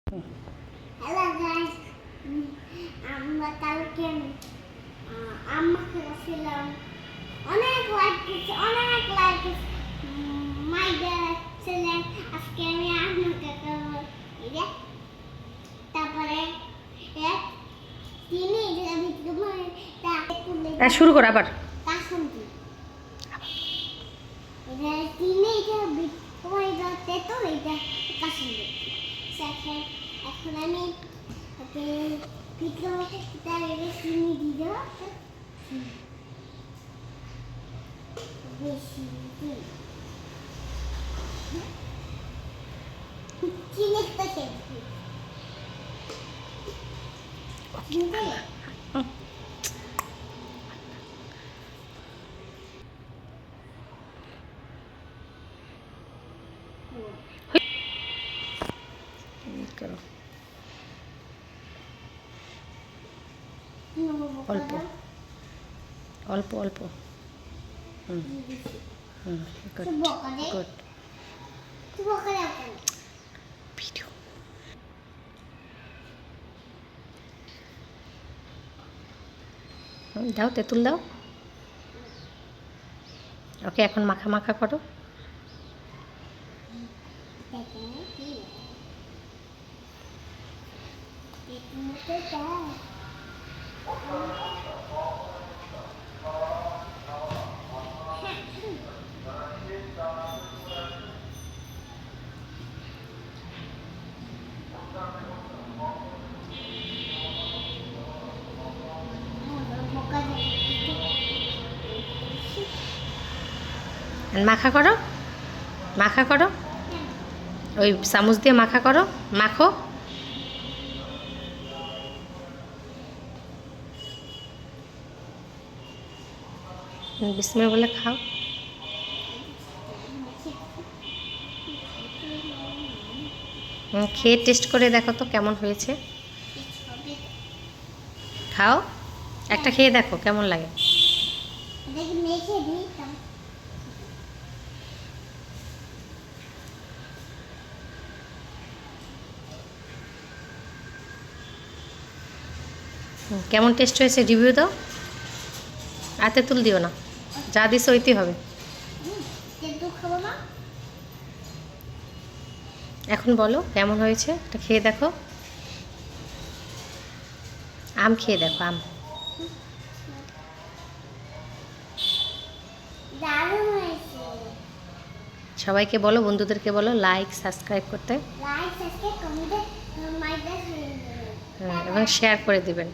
Hello guys, আমরা কালকে আম্মা খেয়েছিলাম। অনেক লাইক মাই ছেলে। আজকে আমি আম্মাকে খাবো। এই যে তারপরে এক তিনি আমি তোমার শুরু কর আবার। কাসুন কি এটা তিনি এটা তোমার এটা তেতো এটা কাসুন সেখানে এখন আমি ওকে পিঠো তার চিনি দিয়ে দেবো বেশি চিনি একটা খেয়েছি করো অল্প অল্প অল্প। Good video. দাও তেঁতুল দাও। ওকে এখন মাখা মাখা করো। মাখা করো মাখা করো, ওই চামচ দিয়ে মাখা করো, মাখো। বিসমিল্লাহ বলে খাও। খেয়ে টেস্ট করে দেখো তো কেমন হয়েছে। খাও, একটা খেয়ে দেখো কেমন লাগে। কেমন টেস্ট হয়েছে রিভিউ দাও। আর তেঁতুল দিও না, যা দিছো ওইতেই হবে। এখন বলো কেমন হয়েছে, এটা খেয়ে দেখো। আম খেয়ে দেখো, আম। সবাইকে বলো, বন্ধুদেরকে বলো লাইক সাবস্ক্রাইব করতে এবং শেয়ার করে দিবেন।